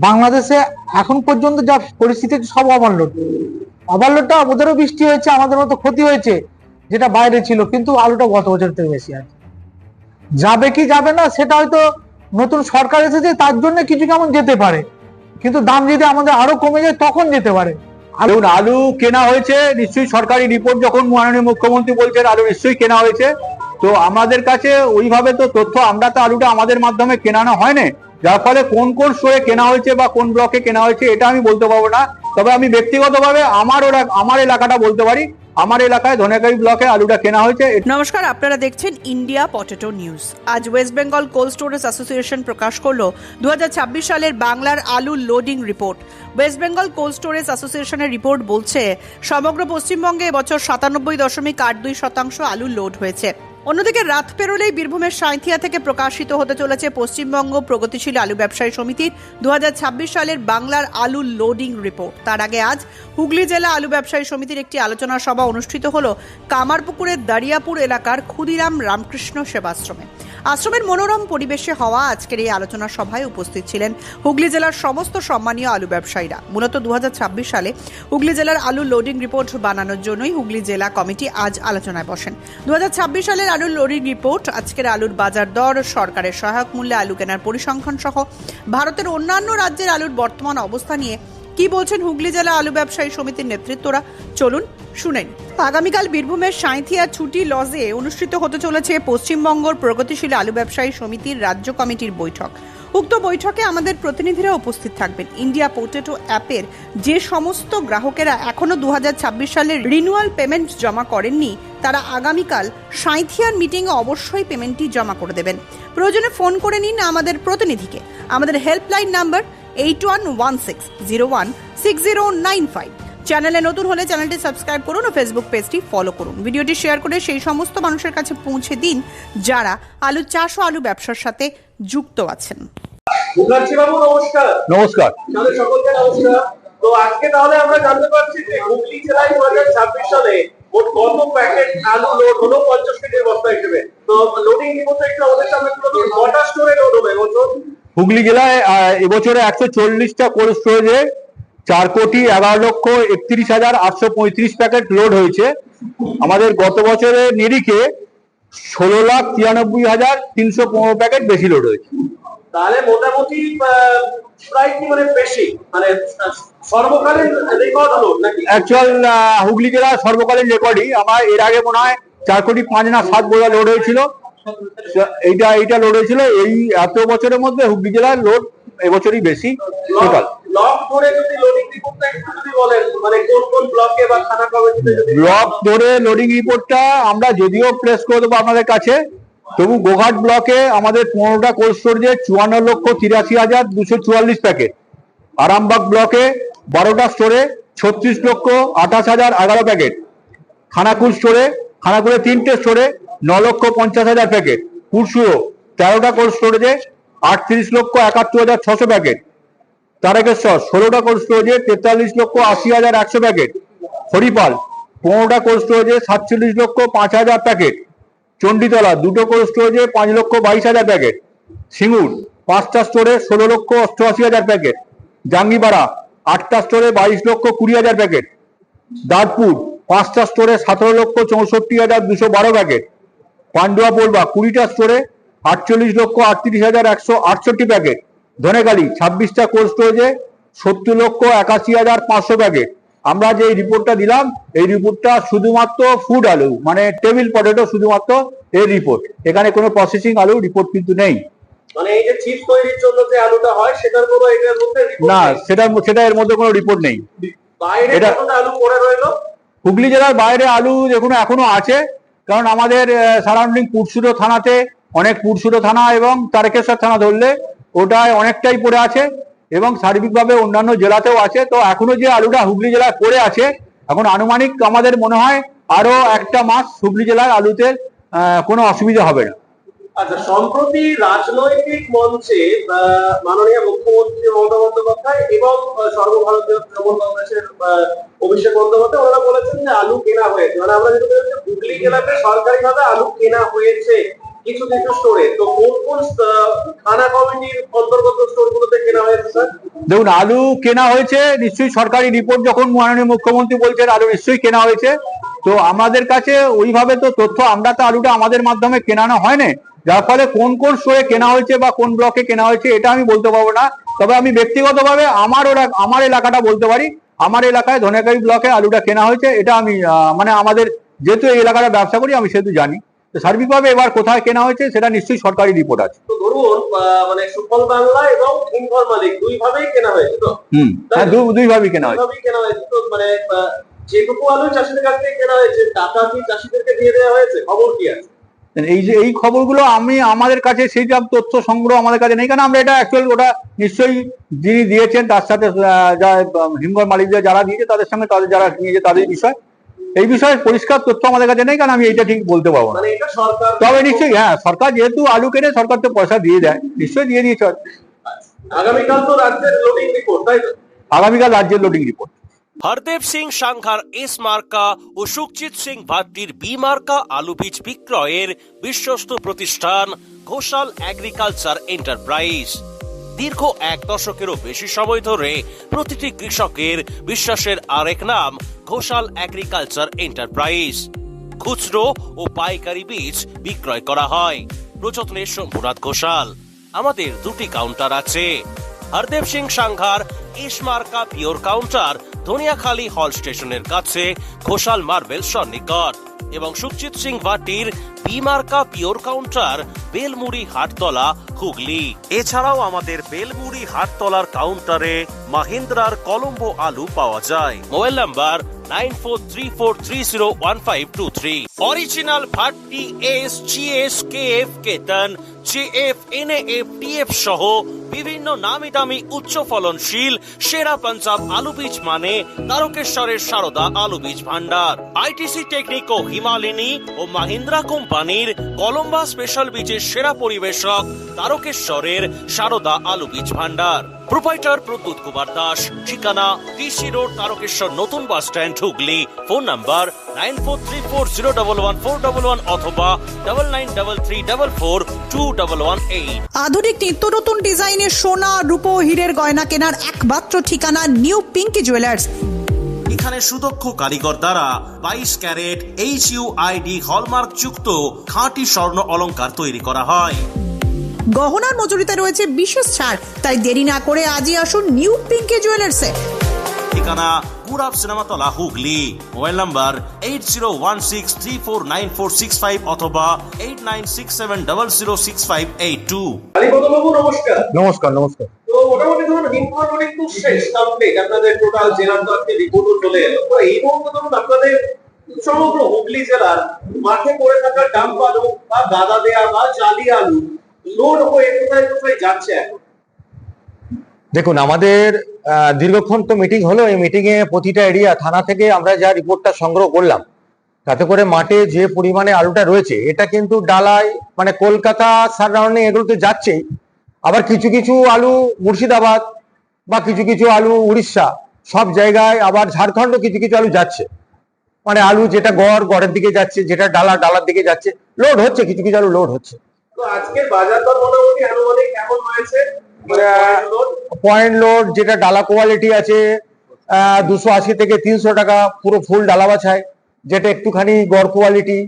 বাংলাদেশে এখন পর্যন্ত যা পরিস্থিতি সব ওভারলোডটা ওদেরও বৃষ্টি হয়েছে, আমাদের মতো ক্ষতি হয়েছে যেটা বাইরে ছিল, কিন্তু আলুটা গত বছর থেকে বেশি আছে। যাবে কি যাবে না সেটা হয়তো নতুন সরকার এসেছে তার জন্য কিছু কেমন যেতে পারে, কিন্তু দাম যদি আমাদের আরো কমে যায় তখন যেতে পারে। দেখুন, আলু কেনা হয়েছে নিশ্চয়ই, সরকারি রিপোর্ট যখন মাননীয় মুখ্যমন্ত্রী বলছেন আলু নিশ্চয়ই কেনা হয়েছে। তো আমাদের কাছে ওইভাবে তো তথ্য, আমরা তো আলুটা আমাদের মাধ্যমে কেনানো হয় না, যার ফলে কোন কোন স্টোরে কেনা হয়েছে বা কোন ব্লকে কেনা হয়েছে এটা আমি বলতে পারবো না। তবে আমি ব্যক্তিগতভাবে আমার এলাকাটা বলতে পারি, আমার এলাকায় ধনেখালি ব্লকে আলুটা কেনা হয়েছে। নমস্কার, আপনারা দেখছেন ইন্ডিয়া পটেটো নিউজ। আজ West Bengal cold storage association প্রকাশ করলো 2026 সালের বাংলার আলু loading report. West Bengal cold storage অ্যাসোসিয়েশনের রিপোর্ট বলছে সমগ্র পশ্চিমবঙ্গে এবছর 97.82% আলু লোড হয়েছে। অন্যদিকে রাত পেরোলেই বীরভূমের সাঁইথিয়া থেকে প্রকাশিত হতে চলেছে পশ্চিমবঙ্গ প্রগতিশীল আলু ব্যবসায়ী সমিতির 2026 সালের বাংলার আলু লোডিং রিপোর্ট। তার আগে আজ হুগলি জেলা আলু ব্যবসায়ী সমিতির একটি আলোচনা সভা অনুষ্ঠিত হলো কামারপুকুরের দারিয়াপুর এলাকার ক্ষুদিরাম রামকৃষ্ণ সেবাশ্রমে। আশ্রমের মনোরম পরিবেশে হওয়া আজকের এই আলোচনা সভায় উপস্থিত ছিলেন হুগলি জেলার সমস্ত সম্মানীয় আলু ব্যবসায়ীরা। মূলত 2026 সালে হুগলি জেলার আলু লোডিং রিপোর্ট বানানোর জন্যই হুগলি জেলা কমিটি আজ আলোচনায় বসেন। 2026 সালের আলুর লোডিং রিপোর্ট, আজকের আলুর বাজার দর, সরকারের সহায়ক মূল্যে আলু কেনার পরিসংখ্যান সহ ভারতের অন্যান্য রাজ্যের আলুর বর্তমান অবস্থা নিয়ে কি বলছেন হুগলি জেলা আলু ব্যবসায়ী সমিতির নেতৃত্বরা, চলুন শুনেন। আগামীকাল বীরভূমের সাঁইথিয়া ছুটি লজে অনুষ্ঠিত হতে চলেছে পশ্চিমবঙ্গের প্রগতিশীল আলু ব্যবসায়ী সমিতির রাজ্য কমিটির বৈঠক। উক্ত বৈঠকে আমাদের প্রতিনিধিরা উপস্থিত থাকবেন। ইন্ডিয়া পোটেটো অ্যাপের যে সমস্ত গ্রাহকেরা এখনো 2026 সালের রিনিউয়াল পেমেন্ট জমা করেননি তারা আগামীকাল সাঁইথিয়ার মিটিংয়ে অবশ্যই পেমেন্টটি জমা করে দেবেন। প্রয়োজনে ফোন করে নিন আমাদের প্রতিনিধিকে। আমাদের হেল্পলাইন নাম্বার 8116016095। চ্যানেলে নতুন হলে চ্যানেলটি সাবস্ক্রাইব করুন ও ফেসবুক পেজটি ফলো করুন। ভিডিওটি শেয়ার করে সেই সমস্ত মানুষের কাছে পৌঁছে দিন যারা আলু চাষ ও আলু ব্যবসার সাথে যুক্ত আছেন। নমস্কার। নমস্কার সকলকে নমস্কার। তো আজকে তাহলে আমরা জানতে পারছি যে হুগলি জেলায় 2026 সালে মোট কত প্যাকেট আলু লোড হলো 50 কেজির বস্তা হিসেবে। তো লোডিং রিপোর্ট একটু আমাদের সামনে তুলে ধরুন, কটা স্টোরে লোড হবে এবছর? হুগলি জেলায় এবছরে 140টা কোল্ড স্টোরেজে 4,11,31,835 প্যাকেট লোড হয়েছে। আমাদের গত বছরের নিরিখে 16,93,315 প্যাকেট বেশি লোড হয়েছে। তাহলে মোটামুটি প্রায় কি মানে বেশি, মানে সর্বকালীন রেকর্ড হলো নাকি? অ্যাকচুয়াল হুগলি জেলার সর্বকালীন রেকর্ডই। আমার এর আগে মনে হয় 4,05,000 না 7 বোঝা লোড হয়েছিল, এইটা লোড হয়েছিল। এই এত বছরের মধ্যে হুগলি জেলার লোড এবছরই বেশি টোটাল। ব্লক ধরে যদি লোডিং রিপোর্টটা একটু যদি বলেন, মানে কোন কোন ব্লকে বা থানা কমিটিতে যদি ব্লক ধরে লোডিং রিপোর্টটা আমরা যদিও প্লেস করে দেবো আপনাদের কাছে, তবু গোঘাট ব্লকে আমাদের 15টা কোল্ড স্টোরেজে 54,83,244 প্যাকেট। আরামবাগ ব্লকে 12টা স্টোরে 36,28,011 প্যাকেট। খানাকুল স্টোরে, খানাকুলে 3টে স্টোরে 9,50,000 প্যাকেট। পুরসুরো 13টা কোল্ড স্টোরেজে 38,71,600 প্যাকেট। তারকেশ্বর 16টা কোল্ড স্টোরেজে 43,80,100 প্যাকেট। হরিপাল 15টা কোল্ড স্টোরেজে 47,05,000 প্যাকেট। চণ্ডীতলা 2টো কোল্ড স্টোরেজে 5,22,000 প্যাকেট। সিঙ্গুর 5টা স্টোরে 16,88,000 প্যাকেট। জাঙ্গিপাড়া 8টা স্টোরে 22,20,000 প্যাকেট। দাঁতপুর 5টা স্টোরে 17,64,212 প্যাকেট। পান্ডুয়া পোলবা 20টা স্টোরে 48,38,168 প্যাকেট। ধনেখালি 26টা কোল্ড স্টোরেজে 70,81,500 প্যাকেট। আমরা যে রিপোর্টটা দিলাম এই রিপোর্টটা শুধুমাত্র ফুড আলু, মানে টেবিল পটেটো, শুধুমাত্র এই রিপোর্ট। এখানে কোনো প্রসেসিং আলু রিপোর্ট কিন্তু নেই। মানে এই যে চিপস তৈরির জন্য যে আলুটা হয় সেটার কোনো এর মধ্যে রিপোর্ট না, নেই? সেটা এর মধ্যে কোনো রিপোর্ট নেই। বাইরে কতটা আলু পড়ে রইলো? হুগলি জেলার বাইরে আলু দেখুন এখনো আছে, কারণ আমাদের সারাউন্ডিং পুরসুরো থানাতে অনেক, পুরসুরো থানা এবং তারকেশ্বর থানা ধরলে ওটায় অনেকটাই পড়ে আছে, এবং সার্বিকভাবে অন্যান্য জেলাতেও আছে। তো এখনো যে আলুটা হুগলি জেলায় পড়ে আছে, এখন আনুমানিক আমাদের মনে হয় আরো একটা মাস হুগলি জেলার আলুতে কোনো অসুবিধা হবে না। আচ্ছা, সম্প্রতি রাজনৈতিক মঞ্চে মাননীয় মুখ্যমন্ত্রী মমতা বন্দ্যোপাধ্যায় এবং সর্বভারতীয় তৃণমূল কংগ্রেসের অভিষেক বন্দ্যোপাধ্যায় ওনারা বলেছেন যে আলু কেনা হয়েছে, মানে আমরা যেটা বলছি হুগলি জেলাতে সরকারিভাবে আলু কেনা হয়েছে, কিছু কিছু স্টোরে, তো কোন কোন থানা কমিটির অন্তর্গত স্টোর গুলোতে কেনা হয়েছে স্যার? দেখুন, আলু কেনা হয়েছে নিশ্চয়ই, সরকারি রিপোর্ট যখন মাননীয় মুখ্যমন্ত্রী বলছেন আলু নিশ্চয়ই কেনা হয়েছে। তো আমাদের কাছে ওইভাবে তো তথ্য, আমরা তো আলুটা আমাদের মাধ্যমে কেনানো হয় না, যার ফলে কোন কোন স্টোরে কেনা হয়েছে বা কোন ব্লকে কেনা হয়েছে এটা আমি বলতে পারবো না। তবে আমি ব্যক্তিগতভাবে আমার এলাকাটা বলতে পারি, আমার এলাকায় ধনেখালি ব্লকে আলুটা কেনা হয়েছে। এটা আমি মানে আমাদের যেহেতু এই এলাকাটা ব্যবসা করি আমি সেহেতু জানি। তো সার্বিকভাবে এবার কোথায় কেনা হয়েছে সেটা নিশ্চয়ই সরকারি রিপোর্ট আছে। তো ধরুন মানে সুফল বাংলা এবং হিমঘর মালিক দুইভাবেই কেনা হয়েছে তো? হ্যাঁ, দুইভাবেই কেনা হয়েছে। দুইভাবেই কেনা হয়েছে। তো মানে যেটুকু আলু চাষিদের কাছ থেকে কেনা হয়েছে টাকা কি চাষিদেরকে দিয়ে দেওয়া হয়েছে, খবর কি আছে? এই খবরগুলো আমাদের কাছে সেই সব তথ্য সংগ্রহ আমাদের কাছে নেই, কারণ আমরা এটা অ্যাকচুয়ালি ওটা নিশ্চয়ই যিনি দিয়েছেন তার সাথে হিমঘর মালিকদের যারা দিয়েছে তাদের সঙ্গে তাদের যারা নিয়েছে তাদের বিষয়, এই বিষয়ে পরিষ্কার তথ্য আমাদের কাছে নেই, কারণ আমি এইটা ঠিক বলতে পারবো না। মানে এটা সরকার, তবে নিশ্চয়ই হ্যাঁ, সরকার যেহেতু আলু কেনে সরকার তো পয়সা দিয়ে দেয়, নিশ্চয়ই দিয়ে দিয়েছে। আগামীকাল তো রাজ্যের লোডিং রিপোর্ট, তাই তো? আগামীকাল রাজ্যের লোডিং রিপোর্ট। হরদেব সিং সাংঘার এস মার্কা ও সুখজিৎ সিং ভাট্টির বি মার্কা আলু বীজ বিক্রয়ের বিশ্বস্ত প্রতিষ্ঠান ঘোষাল এগ্রিকালচার এন্টারপ্রাইজ। দীর্ঘ 1 দশকেরও বেশি সময় ধরে প্রতিটি কৃষকের বিশ্বাসের আরেক নাম ঘোষাল এগ্রিকালচার এন্টারপ্রাইজ। খুচরো ও পাইকারি বীজ বিক্রয় করা হয়। প্রযত্নে শম্ভুনাথ ঘোষাল। আমাদের 2টি কাউন্টার আছে। হরদেব সিং সাংঘার এস মার্কা পিওর কাউন্টার ধনিয়াখালী হল স্টেশনের কাছে ঘোষাল মার্বেল সন্নিকট, এবং সুখজিৎ সিং ভাটির বি মার্কা পিওর কাউন্টার বেলমুড়ি হাটতলা হুগলি। এছাড়াও আমাদের বেলমুড়ি হাটতলার কাউন্টারে মাহিন্দ্রার কলম্বো আলু পাওয়া যায়। Mobile number 9434301523। Original Bhatti S, GS, KF, কেতন, জেএফ, এনএএফ, টিএফ সহ বিভিন্ন নামি দামি উচ্চ ফলনশীল সেরা পাঞ্জাব আলু বীজ মানে তারকেশ্বরের সারদা আলু বীজ ভান্ডার। আইটিসি টেকনিক ও হিমালিনী ও মাহিন্দ্রা কোম্পানির কলম্বা স্পেশাল বীজের সেরা পরিবেশক তারকেশ্বরের সারদা আলু বীজ ভান্ডার। প্রোপাইটার প্রদ্যুৎ কুমার দাস। ঠিকানা টিসি রোড, তারকেশ্বর নতুন bus stand, Hooghly. Phone number 9434011411 অথবা 9933442118। আধুনিক নিত্য নতুন ডিজাইনের সোনা, রূপো, হীরের গয়না কেনার একমাত্র ঠিকানা নিউ পিঙ্কি জুয়েলার্স। এখানে সুদক্ষ কারিগর দ্বারা 22 ক্যারেট HUID হলমার্ক যুক্ত খাঁটি স্বর্ণ অলংকার তৈরি করা হয়। গহনার মজুরিতে রয়েছে বিশেষ ছাড়, তাই দেরি না করে আজই আসুন নিউ পিঙ্কি জুয়েলার্সে। ঠিকানা পুরাব সিনেমাতলা, হুগলি। মোবাইল নাম্বার 8016349465 অথবা 8967006582। কালীপদ বাবু নমস্কার। নমস্কার। নমস্কার। তো মোটামুটি ধরুন হিমঘর মালিক তো শেষ কমপ্লিট, আপনাদের টোটাল জেলার তো আজকে রিপোর্টও চলে এলো। তো এই মুহূর্তে ধরুন আপনাদের সমগ্র হুগলি জেলার মাঠে পড়ে থাকা ডাম্প আলু বা গাদা দেয়া বা জালি আলু লোড হয়ে কোথায় কোথায় যাচ্ছে এখন? দেখুন, আমাদের দীর্ঘক্ষণ তো মিটিং হলো। এই মিটিং এ প্রতিটা এরিয়া থানা থেকে আমরা যা রিপোর্টটা সংগ্রহ করলাম, তাতে করে মাঠে যে পরিমাণে আলুটা রয়েছে এটা কিন্তু ডালায় মানে কলকাতা সারাউন্ডিং এগুলোতে যাচ্ছেই। আবার কিছু কিছু আলু মুর্শিদাবাদ বা কিছু কিছু আলু উড়িষ্যা, সব জায়গায়, আবার ঝাড়খণ্ডও কিছু কিছু আলু যাচ্ছে। মানে আলু যেটা গড়ের দিকে যাচ্ছে, যেটা ডালার দিকে যাচ্ছে, লোড হচ্ছে, কিছু কিছু আলু লোড হচ্ছে। তো আজকের বাজার দর মোটামুটি আনুমানিক কেমন হয়েছে? পয়েন্ট লোড যেটা ডালা কোয়ালিটি আছে 280 থেকে 300 টাকা পুরো ফুল ডালা বাছায়। যেটা একটুখানি গড় কোয়ালিটি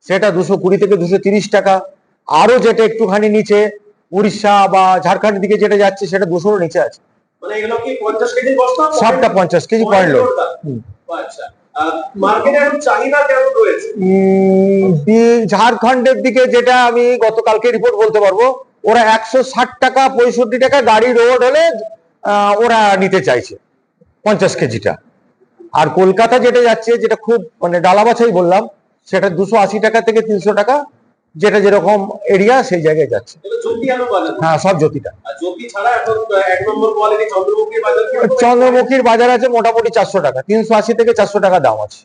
সেটা 220 থেকে 230 টাকা। আরো যেটা একটুখানি নিচে উড়িষ্যা বা ঝাড়খণ্ডের দিকে যেটা যাচ্ছে সেটা 200 নিচে আছে। মানে এগুলো কি 50 কেজি বস্তা? সবটা 50 কেজি পয়েন্ট লোড। আচ্ছা, মার্কেটে এখন চাহিদা কেমন রয়েছে? ঝাড়খণ্ডের দিকে যেটা আমি গতকালকে রিপোর্ট বলতে পারবো, ওরা 160 টাকা 65 টাকা গাড়ি রোড হলে ওরা নিতে চাইছে 50 কেজিটা। আর কলকাতা যেটা যাচ্ছে, যেটা খুব মানে ডালা বাছাই বললাম, সেটা 280 টাকা থেকে 300 টাকা, যেটা যেরকম এরিয়া সেই জায়গায় যাচ্ছে। হ্যাঁ, সব জ্যোতিটা। চন্দ্রমুখীর বাজার আছে মোটামুটি 400 টাকা, 380 থেকে 400 টাকা দাম আছে।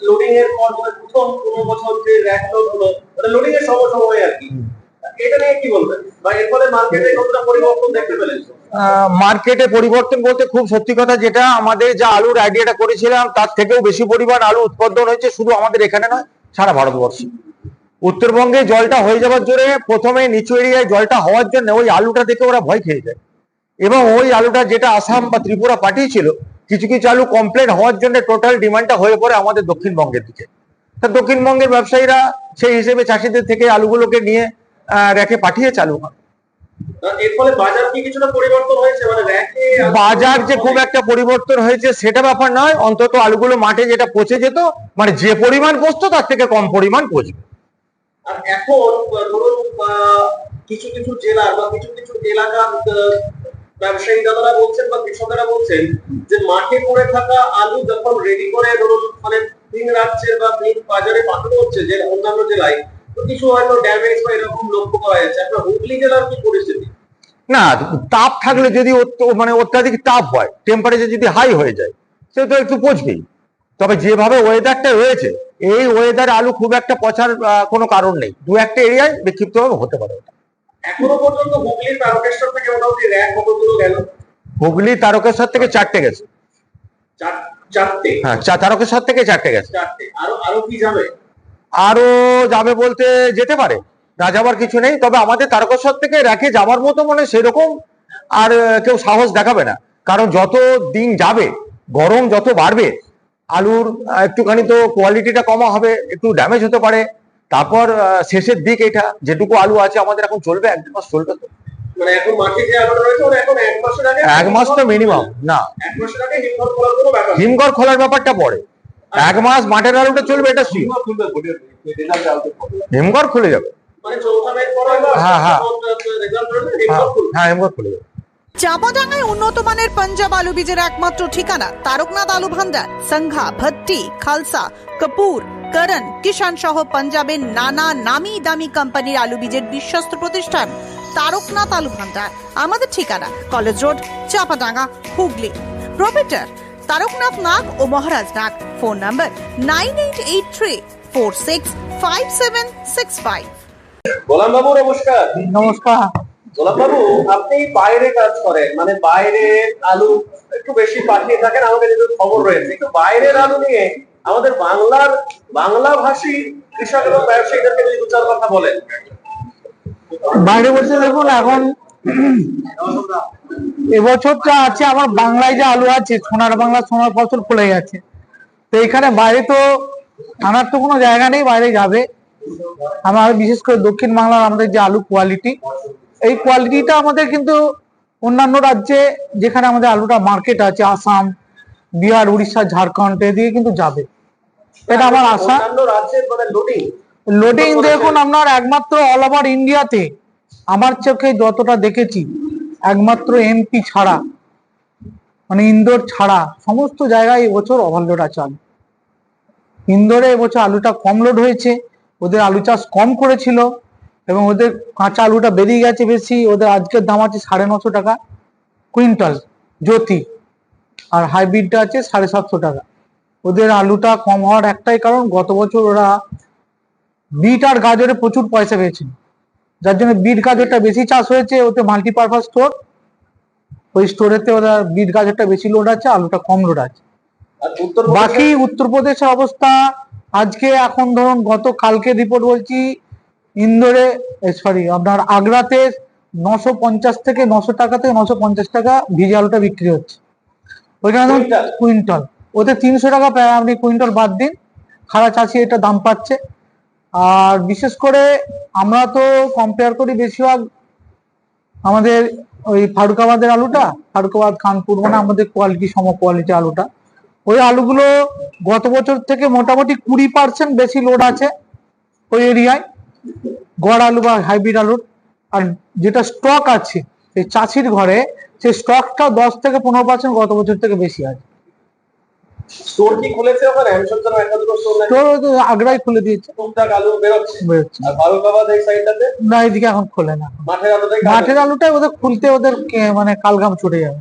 লোডিং এর পর প্রথম কোনো বছর যে র্যাক লোড হলো, মানে লোডিং এর সময় আর কি, এটা নিয়ে কি বলবেন, বা এর ফলে মার্কেটে কতটা পরিবর্তন দেখতে পেলেন? মার্কেটে পরিবর্তন বলতে খুব সত্যি কথা, যেটা আমাদের যা আলুর আইডিয়াটা করেছিলাম তার থেকেও বেশি পরিমাণ আলু উৎপাদন হয়েছে, শুধু আমাদের এখানে নয় সারা ভারতবর্ষে। উত্তরবঙ্গে জলটা হয়ে যাওয়ার জোরে প্রথমে নিচু এরিয়ায় জলটা হওয়ার জন্য ওই আলুটা দেখে ওরা ভয় খেয়ে যায়, এবং ওই আলুটা যেটা আসাম বা ত্রিপুরা পাঠিয়েছিল, কিছু কিছু আলু কমপ্লেন হওয়ার জন্য টোটাল ডিমান্ডটা হয়ে পড়ে আমাদের দক্ষিণবঙ্গের দিকে। তা দক্ষিণবঙ্গের ব্যবসায়ীরা সেই হিসেবে চাষিদের থেকে আলুগুলোকে নিয়ে রেখে পাঠিয়ে চালু হয়। এর ফলে বাজার কি কিছুটা পরিবর্তন হয়েছে, মানে র্যাকে বাজার যে খুব একটা পরিবর্তন হয়েছে সেটা ব্যাপার নয়, অন্তত আলুগুলো মাঠে যেটা পচে যেত, মানে যে পরিমাণ পচতো তার থেকে কম পরিমাণ পচবে। আর এখন ধরুন কিছু কিছু জেলার বা কিছু কিছু এলাকার ব্যবসায়ী দাদারা বলছেন বা কৃষকেরা বলছেন যে মাঠে পড়ে থাকা আলু যখন রেডি করে ধরুন মানে তিন রাজ্যের বা তিন বাজারে পাঠানো হচ্ছে যে অন্যান্য জেলায়, তো কিছু হয়তো ড্যামেজ বা এরকম লক্ষ্য করা যাচ্ছে। আপনার হুগলি জেলার কি পরিস্থিতি? না, তাপ থাকলে যদি মানে অত্যাধিক তাপ হয়, টেম্পারেচার যদি হাই হয়ে যায়, সে তো একটু পচবেই। তবে যেভাবে ওয়েদারটা রয়েছে, এই ওয়েদার আলু খুব একটা পচার কোনো কারণ নেই, দু একটা এরিয়ায় বিক্ষিপ্তভাবে হতে পারে। এখনো পর্যন্ত হুগলির তারকেশ্বর থেকে মোটামুটি র্যাক কতগুলো গেল? হুগলি তারকেশ্বর থেকে 4টে গেছে। চারটে? হ্যাঁ, তারকেশ্বর থেকে 4টে গেছে। চারটে। আরো কি যাবে? আরো যাবে বলতে যেতে পারে, না যাবার কিছু নেই। তবে আমাদের তারকেশ্বর থেকে র্যাকে যাওয়ার মতো মানে সেরকম আর কেউ সাহস দেখাবে না, কারণ যত দিন যাবে, গরম যত বাড়বে, আলুর একটুখানি তো কোয়ালিটিটা কমা হবে, একটু ড্যামেজ হতে পারে। তারপর শেষের দিক এটা যেটুকু আলু আছে আমাদের এখন চলবে, 1-2 মাস চলবে। তো মানে এখন মাঠে যে আলুটা রয়েছে ওটা এখন 1 মাসের আগে, 1 মাস তো মিনিমাম না, 1 মাসের আগে হিমঘর খোলার কোনো ব্যাপার নেই। হিমঘর খোলার ব্যাপারটা পরে, 1 মাস মাঠের আলুটা চলবে, এটা শিওর। হিমঘর খুলে যাবে, মানে চৌঠা মেঘ পরে বা হ্যাঁ, হ্যাঁ। রেজাল্ট রয়েছে হিমঘর খুলবে। হ্যাঁ, হিমঘর খুলে যাবে। চাঁপাডাঙ্গায় উন্নত মানের পাঞ্জাব আলু বীজের একমাত্র ঠিকানা তারকনাথ আলু ভান্ডার। সংঘা, ভট্টি, খালসা, কপুর, করণ, কিষান সহ পাঞ্জাবের নানা নামি দামি কোম্পানির আলু বীজের বিশ্বস্ত প্রতিষ্ঠান তারকনাথ আলু ভান্ডার। আমাদের ঠিকানা college road, Champadanga, Hooghly. Proprietor Taraknath Nag ও মহারাজ নাগ। Phone number 9883465765। গোলাম বাবু নমস্কার। নমস্কার। গোলাম বাবু, আপনি বাইরে কাজ করেন, মানে বাইরে আলু একটু বেশি পাঠিয়ে থাকেন, আমাদের যেহেতু খবর রয়েছে, একটু বাইরের আলু নিয়ে আমাদের বাংলা ভাষী কৃষক এবং ব্যবসায়ীদেরকে যদি 2-4 কথা বলেন। বাইরে বলতে দেখুন, এখন এবছর যা আছে আমার বাংলায় যে আলু আছে, সোনার বাংলা, সোনার ফসল ফুলে গেছে। তো এখানে বাইরে তো আনার তো কোনো জায়গা নেই, বাইরে যাবে। আমার বিশেষ করে দক্ষিণ বাংলার আমাদের যে আলু কোয়ালিটি, এই কোয়ালিটিটা আমাদের কিন্তু অন্যান্য রাজ্যে যেখানে আমাদের আলুটা মার্কেট আছে, আসাম, বিহার, উড়িষ্যা, ঝাড়খণ্ড, এদিকে কিন্তু যাবে, এটা আমার আশা। অন্যান্য রাজ্যের মানে লোডিং দেখুন আপনার একমাত্র অল ওভার ইন্ডিয়াতে আমার চোখে যতটা দেখেছি, একমাত্র এমপি ছাড়া, মানে ইন্দোর ছাড়া সমস্ত জায়গায় এবছর ওভারলোড আছে আলু। ইন্দোরে এবছর আলুটা কম লোড হয়েছে, ওদের আলু চাষ কম করেছিল এবং ওদের কাঁচা আলুটা বেরিয়ে গেছে বেশি। ওদের আজকের দাম আছে 950 টাকা কুইন্টাল জ্যোতি, আর হাইব্রিডটা আছে 750 টাকা। ওদের আলুটা কম হওয়ার একটাই কারণ, গত বছর ওরা বিট আর গাজরে প্রচুর পয়সা পেয়েছিল, যার জন্য বিট গাজরটা বেশি চাষ হয়েছে। ওতে মাল্টিপারপাস স্টোর, ওই স্টোরেতে ওরা বিট গাজরটা বেশি লোড আছে, আলুটা কম লোড আছে। বাকি উত্তরপ্রদেশের অবস্থা আজকে এখন ধরুন, গত কালকে রিপোর্ট বলছি, ইন্দোরে আপনার আগ্রাতে 950 থেকে 900 টাকা থেকে 950 টাকা ভিজে আলুটা বিক্রি হচ্ছে ওইখানে ধরুন কুইন্টাল। ওতে 300 টাকা আপনি কুইন্টাল বাদ দিন, খারাপ চাষি এটা দাম পাচ্ছে। আর বিশেষ করে আমরা তো কম্পেয়ার করি বেশিরভাগ আমাদের ওই ফারুকাবাদের আলুটা, ফারুকাবাদ, কানপুর, মানে আমাদের কোয়ালিটি সম কোয়ালিটি আলুটা, ওই আলুগুলো গত বছর থেকে মোটামুটি 20% বেশি লোড আছে ওই এরিয়ায়, গড় আলু বা হাইব্রিড আলুর। আর যেটা স্টক আছে সেই চাষির ঘরে, সেই স্টকটা 10 থেকে 15% গত বছর থেকে বেশি আছে। স্টোর কি খুলেছে ওখানে? আমি শুনছিলাম একটা দুটো স্টোর নাকি আগ্রায় খুলে দিয়েছে, টুকটাক আলু বেরোচ্ছে। আর ফারুকাবাদ এই সাইডটাতে না, এদিকে এখন খোলে না। মাঠের আলুটাই ওদের খুলতে ওদের মানে কালঘাম ছুটে যাবে।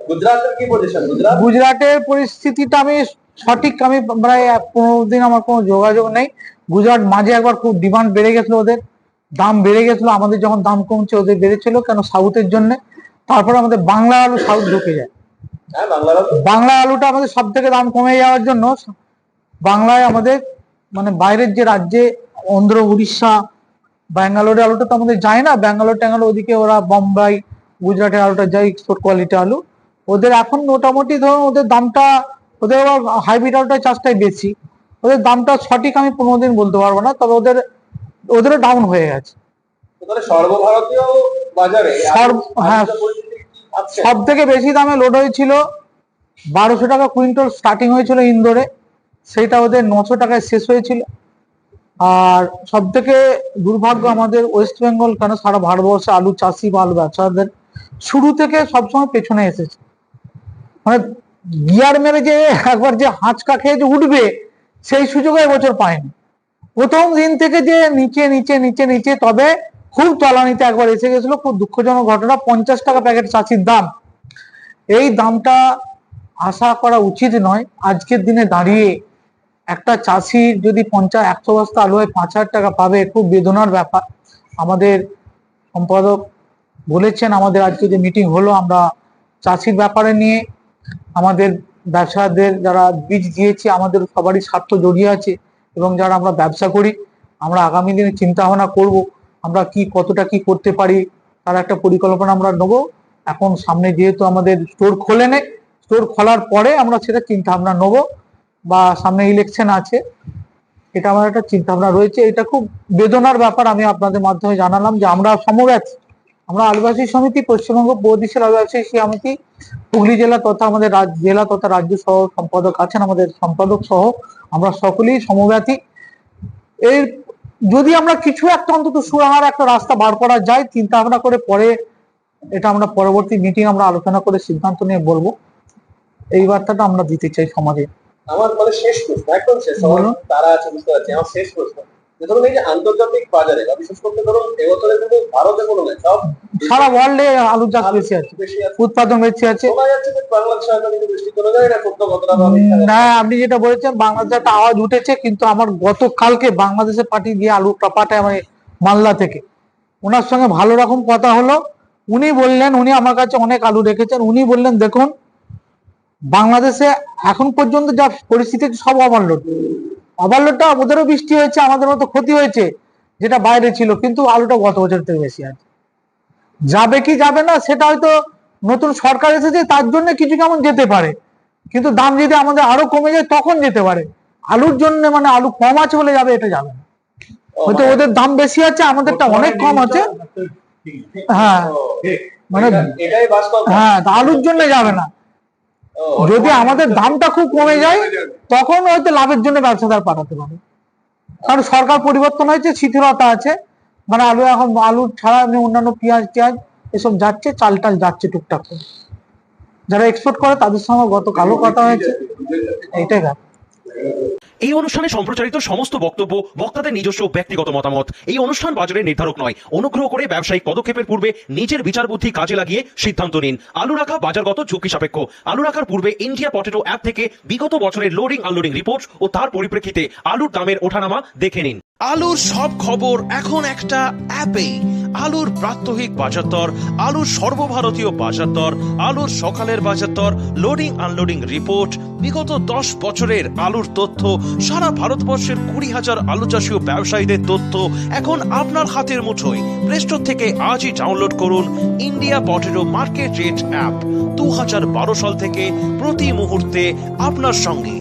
গুজরাটের কি পজিশন? গুজরাটের পরিস্থিতিটা আমি সঠিক, আমি প্রায় 15 দিন আমার কোনো যোগাযোগ নেই। গুজরাট মাঝে একবার খুব ডিমান্ড বেড়ে গেছিল ওদের, দাম বেড়ে গেছিল, আমাদের যখন দাম কমছে ওদের বেড়েছিল কেন, সাউথের জন্য। তারপর আমাদের বাংলা আলু সাউথ ঢুকে যায়। হ্যাঁ, বাংলার আলু বাংলা আলুটা আমাদের সব থেকে দাম কমে যাওয়ার জন্য বাংলায় আমাদের মানে বাইরের যে রাজ্যে অন্ধ্র, উড়িষ্যা, ব্যাঙ্গালোরের আলুটা তো আমাদের যায় না, ব্যাঙ্গালোর ট্যাঙ্গালোর ওদিকে ওরা বোম্বাই, গুজরাটের আলুটা যায় এক্সপোর্ট কোয়ালিটি আলু। ওদের এখন মোটামুটি ধরুন ওদের দামটা, ওদের আবার হাইব্রিড আলুটা চাষটাই বেশি, ওদের দামটা সঠিক আমি 15 দিন বলতে পারবো না, তবে ওদেরও ডাউন হয়ে গেছে। তাহলে সর্বভারতীয় বাজারে হ্যাঁ, সব থেকে বেশি দামে লোড হয়েছিল 1200 টাকা কুইন্টাল স্টার্টিং হয়েছিল ইন্দোরে, সেইটা ওদের 900 টাকায় শেষ হয়েছিল। আর সব থেকে দুর্ভাগ্য আমাদের ওয়েস্ট বেঙ্গল, কেন সারা ভারতবর্ষে আলু চাষি বা আলু ব্যবসাদের শুরু থেকে সবসময় পেছনে এসেছে, মানে গিয়ার মেরে যে একবার যে হাঁচকা খেয়ে যে উঠবে সেই সুযোগ এবছর পায়নি। প্রথম দিন থেকে যে নিচে নিচে নিচে নিচে, তবে খুব তলানিতে একবার এসে গেছিল। খুব দুঃখজনক ঘটনা, 50 টাকা প্যাকেট চাষির দাম। এই দামটা আশা করা উচিত নয়। আজকের দিনে দাঁড়িয়ে একটা চাষির যদি 100 বস্তা আলু হয় 5000 টাকা পাবে, খুব বেদনার ব্যাপার। আমাদের সম্পাদক বলেছেন, আমাদের আজকে যে মিটিং হলো, আমরা চাষির ব্যাপারে নিয়ে আমাদের ব্যবসাদের যারা বীজ দিয়েছি, আমাদের সবারই স্বার্থ জড়িয়ে আছে, এবং যারা আমরা ব্যবসা করি, আমরা আগামী দিনে চিন্তা ভাবনা করব আমরা কতটা কি করতে পারি, তার একটা পরিকল্পনা আমরা নেবো। এখন সামনে যেহেতু আমাদের স্টোর খোলে নেই, স্টোর খোলার পরে আমরা সেটা চিন্তা ভাবনা নেবো, বা সামনে ইলেকশন আছে, এটা আমার একটা চিন্তা ভাবনা রয়েছে। এটা খুব বেদনার ব্যাপার। আমি আপনাদের মাধ্যমে জানালাম যে আমরা সমব্যথী, আমরা আলু ব্যবসায়ী সমিতি, পশ্চিমবঙ্গ প্রদেশের আলু ব্যবসায়ী সমিতি, হুগলি জেলা তথা আমাদের জেলা তথা রাজ্য সহ সম্পাদক আছেন, আমাদের সম্পাদক সহ আমরা সকলেই সমব্যথী। এর যদি আমরা কিছু একটা অন্তত সুরাহার একটা রাস্তা বার করা যায়, চিন্তা ভাবনা করে পরে এটা আমরা পরবর্তী মিটিং আমরা আলোচনা করে সিদ্ধান্ত নিয়ে বলবো। এই বার্তাটা আমরা দিতে চাই সমাজে। আমার মানে শেষ প্রশ্ন, একদম শেষ, তারা আছে বুঝতে পারছি। আমার শেষ প্রশ্ন, ধরুন এই যে আন্তর্জাতিক বাজারে বা বিশেষ করে ধরুন এবছরে কিন্তু ভারতে কোনো নেই, সব সারা ওয়ার্ল্ডে আলু চাষ বেশি আছে, উৎপাদন বেশি আছে। শোনা যাচ্ছে যে বাংলাদেশ সরকার কিন্তু বৃষ্টি করে যায় না, সত্য কতটা না, আপনি যেটা বলেছেন বাংলাদেশে একটা আওয়াজ উঠেছে, কিন্তু আমার গতকালকে বাংলাদেশে পাঠিয়ে দিয়ে আলু পাঠায় মানে মালদা থেকে, ওনার সঙ্গে ভালো রকম কথা হলো। উনি বললেন, উনি আমার কাছে অনেক আলু রেখেছেন, উনি বললেন দেখুন বাংলাদেশে এখন পর্যন্ত যা পরিস্থিতি সব ওভারলোডটা ওদেরও বৃষ্টি হয়েছে, আমাদের মতো ক্ষতি হয়েছে যেটা বাইরে ছিল, কিন্তু আলুটা গত বছর থেকে বেশি আছে। যাবে কি যাবে না সেটা হয়তো নতুন সরকার এসেছে তার জন্য কিছু কেমন যেতে পারে, কিন্তু দাম যদি আমাদের আরো কমে যায় তখন যেতে পারে। আলুর জন্য মানে আলু কম আছে বলে যাবে এটা যাবে না, হয়তো ওদের দাম বেশি আছে, আমাদেরটা অনেক কম আছে। হ্যাঁ, মানে এটাই বাস্তব। হ্যাঁ, আলুর জন্য যাবে না। যদি আমাদের দামটা খুব কমে যায় তখন হয়তো লাভের জন্য ব্যবসাদার পাঠাতে পারে, কারণ সরকার পরিবর্তন হয়েছে, শিথিলতা আছে। মানে আলু এখন আলু ছাড়া এমনি অন্যান্য পেঁয়াজ টিয়াজ এসব যাচ্ছে, চাল টাল যাচ্ছে টুকটাক, যারা এক্সপোর্ট করে তাদের সঙ্গে গতকালও কথা হয়েছে। এইটাই ব্যাপার। এই অনুষ্ঠানে সম্প্রচারিত সমস্ত বক্তব্য বক্তাদের নিজস্ব ব্যক্তিগত মতামত। এই অনুষ্ঠান বাজারের নির্ধারক নয়। অনুগ্রহ করে ব্যবসায়িক পদক্ষেপের পূর্বে নিজের বিচার বুদ্ধি কাজে লাগিয়ে সিদ্ধান্ত নিন। আলু রাখা বাজারগত ঝুঁকি সাপেক্ষ। আলু রাখার পূর্বে ইন্ডিয়া পটেটো অ্যাপ থেকে বিগত বছরের লোডিং আনলোডিং রিপোর্ট ও তার পরিপ্রেক্ষিতে আলুর দামের ওঠানামা দেখে নিন। আলুর সব খবর এখন একটা অ্যাপেই। আলুর প্রাত্যহিক বাজার দর, আলুর সর্বভারতীয় বাজার দর, আলুর সকালের বাজার দর, লোডিং আনলোডিং রিপোর্ট, বিগত 10 বছরের আলুর তথ্য, সারা ভারতবর্ষের 20,000 আলু চাষী ও ব্যবসায়ীদের তথ্য এখন আপনার হাতের মুঠোয়। প্লে স্টোর থেকে আজই ডাউনলোড করুন India potato market rate app. 2012 সাল থেকে প্রতি মুহূর্তে আপনার সঙ্গে।